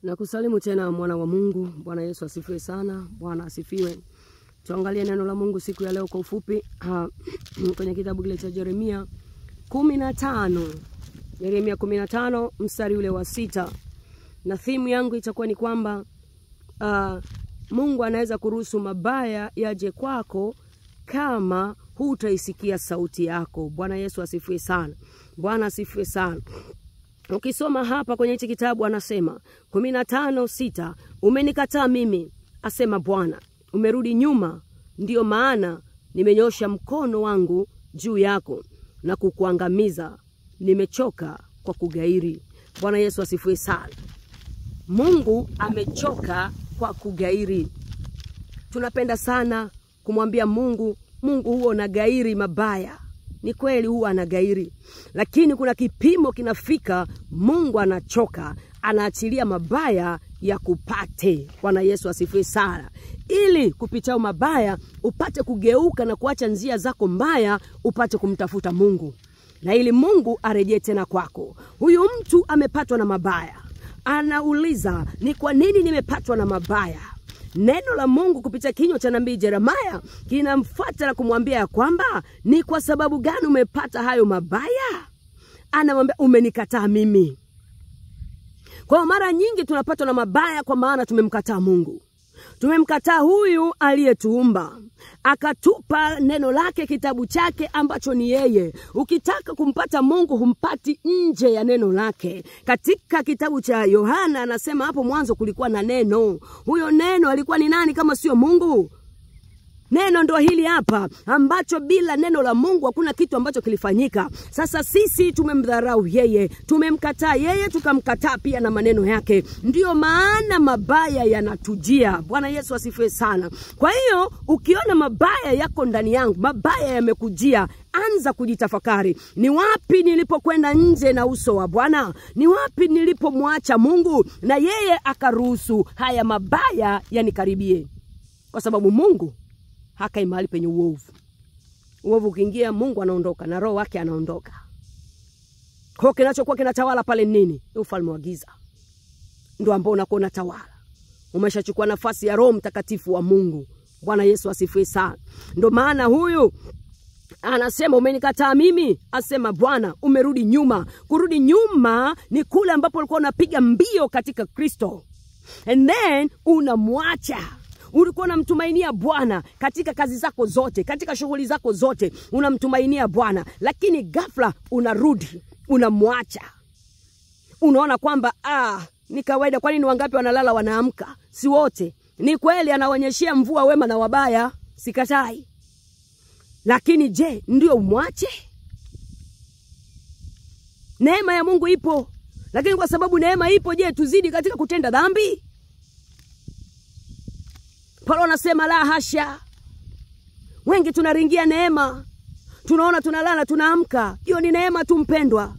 Na kusalimu tena mwana wa Mungu. Bwana Yesu asifiwe sana. Bwana asifiwe. Tuangalie neno la Mungu siku ya leo kwa ufupi kwenye kitabu kile cha Yeremia 15. Yeremia 15 mstari ule wa 6. Na theme yangu itakuwa ni kwamba Mungu anaweza kuruhusu mabaya yaje kwako kama hutaisikia sauti yako. Bwana Yesu asifiwe sana. Bwana asifiwe sana. Ukisoma hapa kwenye hichi kitabu anasema 15:6, umenikataa mimi, asema Bwana, umerudi nyuma, ndio maana nimenyosha mkono wangu juu yako na kukuangamiza, nimechoka kwa kugairi. Bwana Yesu asifiwe sana. Mungu amechoka kwa kugairi. Tunapenda sana kumwambia Mungu huo na gairi mabaya. Ni kweli huwa anagairi, lakini kuna kipimo kinafika Mungu anachoka, anaachilia mabaya ya kupate. Bwana Yesu asifiwe sana. Ili kupitia mabaya upate kugeuka na kuacha njia zako mbaya, upate kumtafuta Mungu. Na ili Mungu arejee tena kwako. Huyu mtu amepatwa na mabaya. Anauliza, ni kwa nini nimepatwa na mabaya? Neno la Mungu kupitia kinywa cha nabii Yeremia kinamfuata na kumwambia ya kwamba ni kwa sababu gani umepata hayo mabaya? Anamwambia, umenikataa mimi. Kwa mara nyingi tunapatwa na mabaya kwa maana tumemkataa Mungu. Tumemkataa huyu aliyetuumba. Akatupa neno lake, kitabu chake ambacho ni yeye. Ukitaka kumpata Mungu humpati nje ya neno lake. Katika kitabu cha Yohana anasema hapo mwanzo kulikuwa na neno. Huyo neno alikuwa ni nani kama sio Mungu? Neno ndo hili hapa, ambacho bila neno la Mungu hakuna kitu ambacho kilifanyika. Sasa sisi tumemdharau yeye, tumemkataa yeye, tukamkataa pia na maneno yake. Ndio maana mabaya yanatujia. Bwana Yesu asifiwe sana. Kwa hiyo ukiona mabaya yako ndani yangu, mabaya yamekujia, anza kujitafakari. Ni wapi nilipokwenda nje na uso wa Bwana? Ni wapi nilipomwacha Mungu na yeye akaruhusu haya mabaya yanikaribie? Kwa sababu Mungu hakai mahali penye uovu. Uovu ukiingia, Mungu anaondoka na roho wake anaondoka. Kwa kinachokuwa kinatawala pale nini? Ni ufalme wa giza. Ndio ambao unakuwa unatawala. Umeshachukua nafasi ya Roho Mtakatifu wa Mungu. Bwana Yesu asifiwe sana. Ndio maana huyu anasema, umenikataa mimi, asema Bwana, umerudi nyuma. Kurudi nyuma ni kule ambapo ulikuwa unapiga mbio katika Kristo, and then unamwacha. Ulikuwa unamtumainia Bwana katika kazi zako zote, katika shughuli zako zote, unamtumainia Bwana, lakini ghafla unarudi, unamwacha. Unaona kwamba ni kawaida. Kwa nini wangapi wanalala wanaamka? Si wote. Ni kweli anaonyeshia mvua wema na wabaya, sikatai. Lakini je, ndio umwache? Neema ya Mungu ipo. Lakini kwa sababu neema ipo, je, tuzidi katika kutenda dhambi? Paulo anasema la hasha. Wengi tunaringia neema. Tunaona tunalala tunaamka. Hiyo ni neema tumpendwa.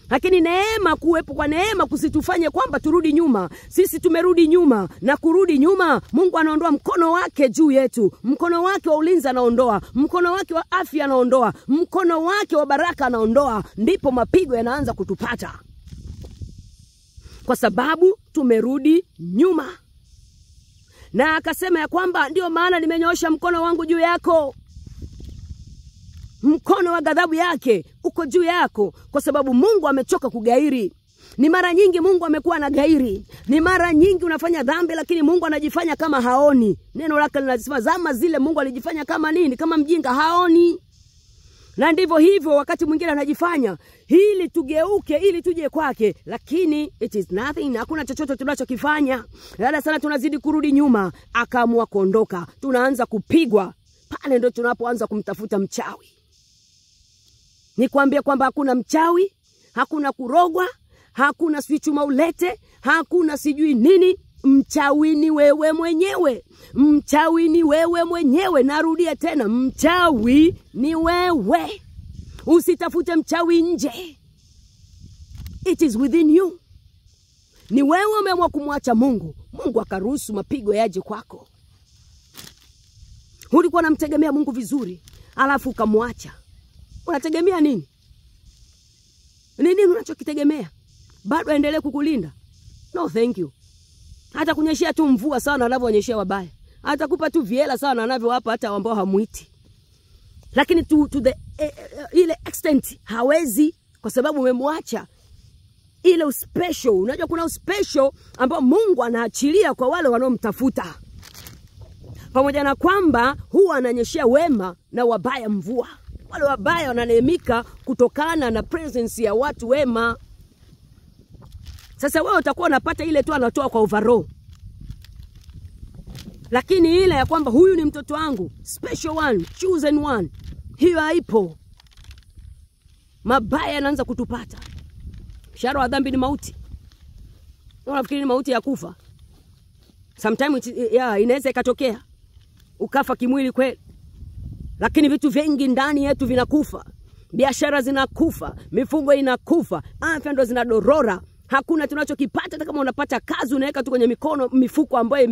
Lakini neema, kuwepo kwa neema kusitufanye kwamba turudi nyuma. Sisi tumerudi nyuma, na kurudi nyuma Mungu anaondoa mkono wake juu yetu. Mkono wake wa ulinzi anaondoa, mkono wake wa afya anaondoa, mkono wake wa baraka anaondoa. Ndipo mapigo yanaanza kutupata. Kwa sababu tumerudi nyuma. Na akasema ya kwamba ndio maana nimenyosha mkono wangu juu yako. Mkono wa ghadhabu yake uko juu yako, kwa sababu Mungu amechoka kugairi. Ni mara nyingi Mungu amekuwa na gairi. Ni mara nyingi unafanya dhambi, lakini Mungu anajifanya kama haoni. Neno lake linasema zama zile Mungu alijifanya kama nini? Kama mjinga, haoni. Na ndivyo hivyo wakati mwingine anajifanya ili tugeuke, ili tuje kwake, lakini it is nothing. Hakuna chochote tunachokifanya. Dada sana tunazidi kurudi nyuma. Akaamua kuondoka. Tunaanza kupigwa. Pale ndio tunapoanza kumtafuta mchawi. Nikwambia kwamba hakuna mchawi, hakuna kurogwa, hakuna chuma ulete, hakuna sijui nini. Mchawi ni wewe mwenyewe. Mchawi ni wewe mwenyewe. Narudia tena, mchawi ni wewe. Usitafute mchawi nje. It is within you. Ni wewe umeamua kumwacha Mungu. Mungu akaruhusu mapigo yaje kwako. Ulikuwa unamtegemea Mungu vizuri, alafu ukamwacha. Unategemea nini? Nini unachokitegemea? Bado aendelee kukulinda? No, thank you. Hata kunyeshea tu mvua sana anavyonyeshea wabaya. Hata kupa tu viela sana anavyowapa hata ambao hamuiti. Lakini to the ile extent hawezi, kwa sababu umemwacha. Ile special, unajua kuna special ambao Mungu anaachilia kwa wale wanaomtafuta. Pamoja na kwamba huwa ananyeshea wema na wabaya mvua. Wale wabaya wananeemika kutokana na presence ya watu wema. Sasa wewe utakuwa unapata ile tu anatoa kwa overall. Lakini ile ya kwamba huyu ni mtoto wangu, special one, chosen one, hiyo haipo. Mabaya yanaanza kutupata. Mshahara wa dhambi ni mauti. Unafikiri ni mauti ya kufa? Sometimes inaweza ikatokea ukafa kimwili kweli. Lakini vitu vingi ndani yetu vinakufa. Biashara zinakufa, mifugo inakufa, afya ndo zinadorora. Hakuna tunachokipata. Hata kama unapata kazi unaweka tu kwenye mikono mifuko ambayo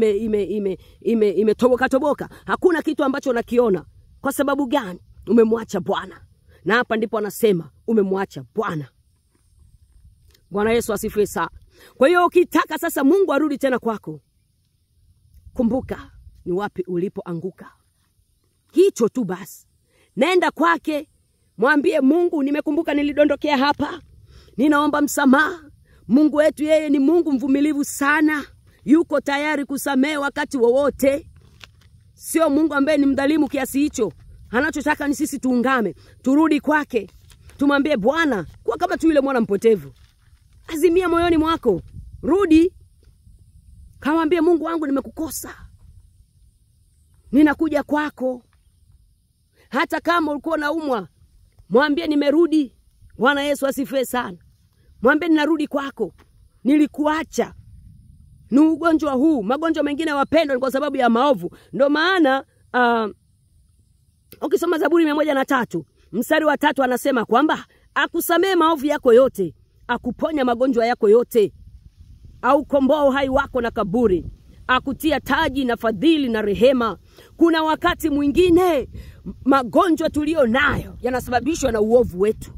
imetoboka toboka. Hakuna kitu ambacho unakiona. Kwa sababu gani? Umemwacha Bwana. Na hapa ndipo anasema umemwacha Bwana. Bwana Yesu asifiwe sana. Kwa hiyo ukitaka sasa Mungu arudi tena kwako, kumbuka ni wapi ulipoanguka. Hicho tu basi. Nenda kwake, mwambie Mungu, nimekumbuka nilidondokea hapa. Ninaomba msamaha. Mungu wetu yeye ni Mungu mvumilivu sana. Yuko tayari kusamehe wakati wowote. Sio Mungu ambaye ni mdhalimu kiasi hicho. Anachotaka ni sisi tuungame, turudi kwake. Tumwambie Bwana, kwa kama tu yule mwana mpotevu. Azimia moyoni mwako, rudi. Kamwambie Mungu wangu nimekukosa. Ninakuja kwako. Hata kama ulikuwa unaumwa, mwambie nimerudi. Bwana Yesu asifiwe sana. Mwambie ninarudi kwako. Nilikuacha. Ni ugonjwa huu, magonjwa mengine wapendwa ni kwa sababu ya maovu. Ndio maana ukisoma Zaburi 103, mstari wa 3 anasema kwamba akusamee maovu yako yote, akuponya magonjwa yako yote, au komboa uhai wako na kaburi, akutia taji na fadhili na rehema. Kuna wakati mwingine magonjwa tulio nayo yanasababishwa na uovu wetu.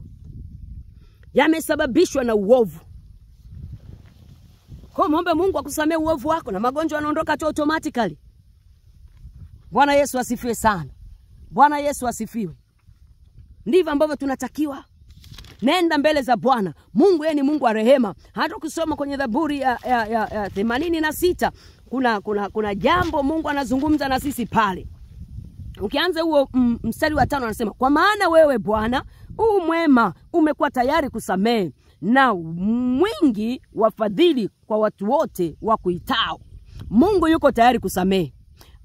Yamesababishwa na uovu. Kwa muombe Mungu akusamee uovu wako na magonjwa yanaondoka tu automatically. Bwana Yesu asifiwe sana. Bwana Yesu asifiwe. Ndivyo ambavyo tunatakiwa. Nenda mbele za Bwana. Mungu yeye ni Mungu wa rehema. Hata ukisoma kwenye Zaburi ya 86 kuna jambo Mungu anazungumza na sisi pale. Ukianza huo mstari wa 5 anasema, kwa maana wewe Bwana mwema, umekuwa tayari kusamehe na mwingi wa fadhili kwa watu wote wakuitao. Mungu yuko tayari kusamehe.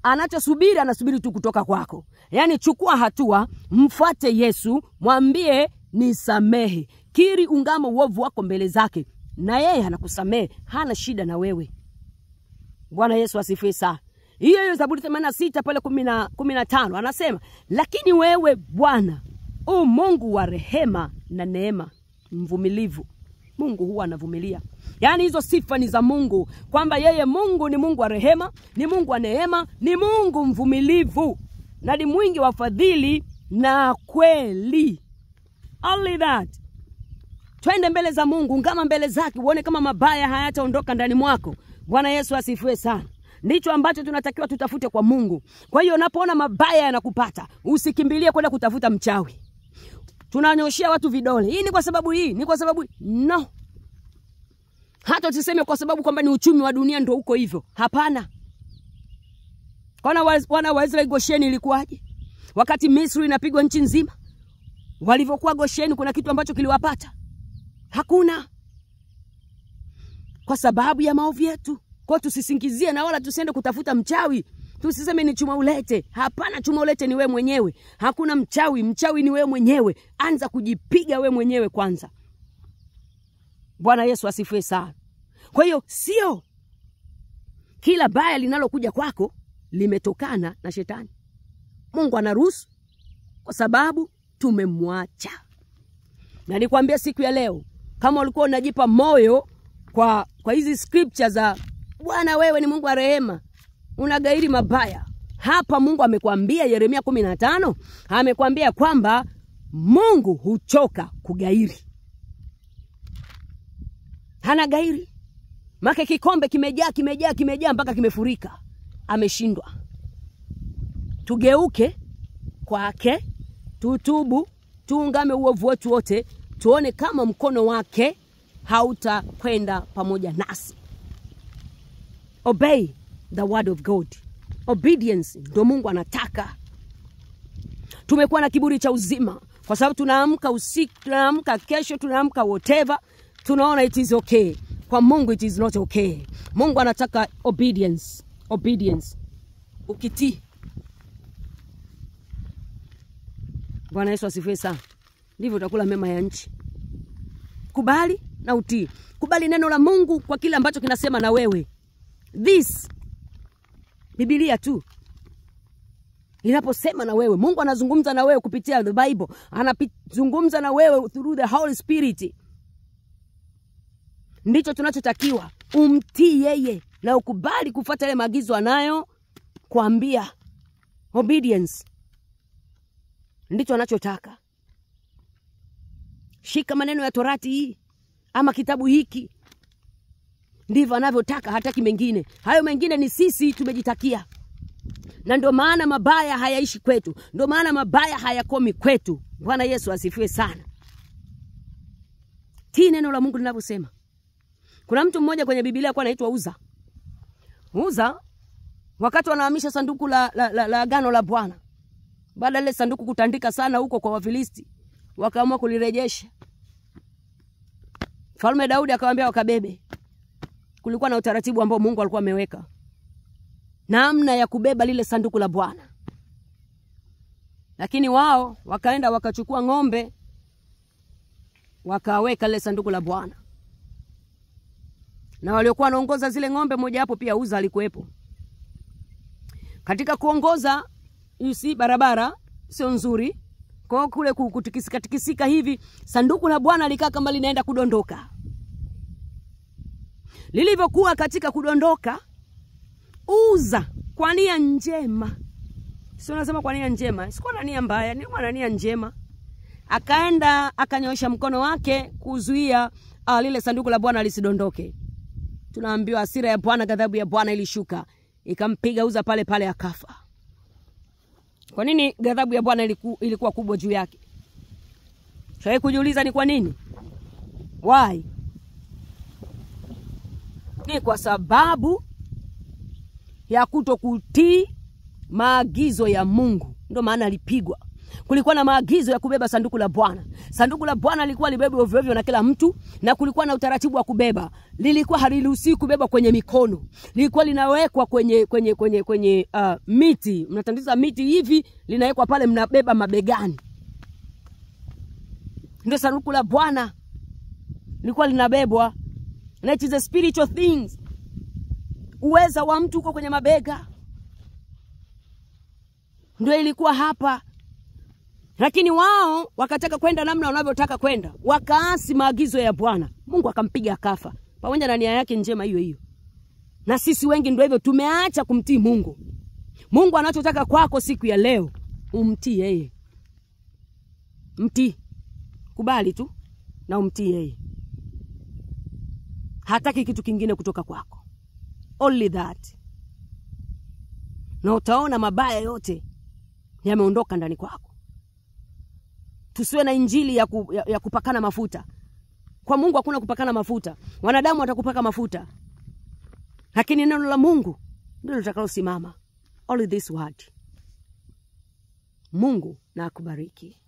Anachosubiri, anasubiri tu kutoka kwako. Yaani chukua hatua, mfuate Yesu, mwambie nisamehe. Kiri, ungama uovu wako mbele zake, na yeye anakusamehe. Hana shida na wewe. Bwana Yesu asifiwe sana. Hiyo Zaburi 86 pale 15 anasema, lakini wewe Bwana Mungu wa rehema na neema, mvumilivu. Mungu huwa anavumilia. Yaani hizo sifa ni za Mungu, kwamba yeye Mungu ni Mungu wa rehema, ni Mungu wa neema, ni Mungu mvumilivu, na ni mwingi wa fadhili na kweli. Only that. Twende mbele za Mungu, ungama mbele zake, uone kama mabaya hayataondoka ndani mwako. Bwana Yesu asifiwe sana. Ndicho ambacho tunatakiwa tutafute kwa Mungu. Kwa hiyo unapoona mabaya yanakupata, usikimbilie kwenda kutafuta mchawi. Tunanyoshia watu vidole. Hii ni kwa sababu hii, ni kwa sababu no. Hata tuseme kwa sababu kwamba ni uchumi wa dunia ndio uko hivyo. Hapana. Wana wa Israeli Gosheni ilikuwaje? Wakati Misri inapigwa nchi nzima, walivyokuwa Gosheni kuna kitu ambacho kiliwapata? Hakuna. Kwa sababu ya maovu yetu. Kwa tusisingizie na wala tusiende kutafuta mchawi. Tusiseme ni chuma ulete. Hapana, chuma ulete ni wewe mwenyewe. Hakuna mchawi, mchawi ni wewe mwenyewe. Anza kujipiga wewe mwenyewe kwanza. Bwana Yesu asifiwe sana. Kwa hiyo sio kila baya linalokuja kwako limetokana na shetani. Mungu anaruhusu kwa sababu tumemwacha. Na nikwambia siku ya leo, kama ulikuwa unajipa moyo kwa hizi scriptures za Bwana wewe ni Mungu wa rehema, unagairi mabaya. Hapa Mungu amekwambia, Yeremia 15, amekwambia kwamba Mungu huchoka kugairi. Hana gairi. Make kikombe kimejaa mpaka kimefurika. Ameshindwa. Tugeuke kwake, tutubu, tuungame uovu wetu wote, tuone kama mkono wake hautakwenda pamoja nasi. Obey the word of God. Obedience ndio Mungu anataka. Tumekuwa na kiburi cha uzima kwa sababu tunaamka usiku, tunaamka kesho, tunaamka whatever, tunaona it is okay. Kwa Mungu it is not okay. Mungu anataka obedience. Obedience. Ukitii. Bwana Yesu asifiwe sana. Ndivyo utakula mema ya nchi. Kubali na utii. Kubali neno la Mungu kwa kile ambacho kinasema na wewe. This Biblia tu inaposema na wewe, Mungu anazungumza na wewe kupitia the Bible. Anazungumza na wewe through the Holy Spirit. Ndicho tunachotakiwa, umtii yeye na ukubali kufuata yale maagizo anayo kuambia. Obedience. Ndicho anachotaka. Shika maneno ya Torati hii ama kitabu hiki. Ndivyo anavyotaka, hataki mengine. Hayo mengine ni sisi tumejitakia. Na ndio maana mabaya hayaishi kwetu. Ndio maana mabaya hayakomi kwetu. Bwana Yesu asifiwe sana. Tii neno la Mungu linavyosema. Kuna mtu mmoja kwenye Biblia alikuwa anaitwa Uza. Uza wakati wanahamisha sanduku la agano la Bwana, baada ile sanduku kutandika sana huko kwa Wafilisti, wakaamua kulirejesha. Mfalme Daudi akamwambia wakabebe. Kulikuwa na utaratibu ambao Mungu alikuwa ameweka, namna ya kubeba lile sanduku la Bwana. Lakini wao wakaenda wakachukua ng'ombe, wakaweka lile sanduku la Bwana. Na waliokuwa wanaongoza zile ng'ombe, moja hapo pia Uza alikuwepo. Katika kuongoza, barabara sio nzuri. Kwa kule kutikisika hivi, sanduku la Bwana likaa kama linaenda kudondoka. Lilivyokuwa katika kudondoka, Uza kwa nia njema. Sio nasema kwa nia njema, sikuwa na nia mbaya, ni kwa nia njema. Akaenda akanyosha mkono wake kuzuia lile sanduku la Bwana lisidondoke. Tunaambiwa hasira ya Bwana, ghadhabu ya Bwana ilishuka, ikampiga Uza pale pale akafa. Kwa nini ghadhabu ya Bwana ilikuwa kubwa juu yake? Shawahi kujiuliza ni kwa nini? Why? Ni kwa sababu ya kutokutii maagizo ya Mungu. Ndio maana alipigwa. Kulikuwa na maagizo ya kubeba sanduku la Bwana. Sanduku la Bwana lilikuwa libebwe ovyo ovyo na kila mtu, na kulikuwa na utaratibu wa kubeba. Lilikuwa haliruhusiwi kubeba kwenye mikono. Lilikuwa linawekwa kwenye miti. Mnatandiza miti hivi, linawekwa pale, mnabeba mabegani. Ndio sanduku la Bwana lilikuwa linabebwa. And it is a spiritual things. Uweza wa mtu uko kwenye mabega. Ndio ilikuwa hapa. Lakini wao wakataka kwenda namna wanavyotaka kwenda. Wakaasi maagizo ya Bwana. Mungu akampiga akafa. Pamoja na nia yake njema hiyo hiyo. Na sisi wengi ndio hivyo, tumeacha kumtii Mungu. Mungu anachotaka kwako siku ya leo, umtii yeye. Mtii. Kubali tu na umtii yeye. Hataki kitu kingine kutoka kwako. Only that. Na utaona mabaya yote yameondoka ndani kwako. Tusiwe na injili ya kupakana mafuta. Kwa Mungu hakuna kupakana mafuta. Wanadamu watakupaka mafuta. Lakini neno la Mungu ndilo litakalosimama. Only this word. Mungu na akubariki.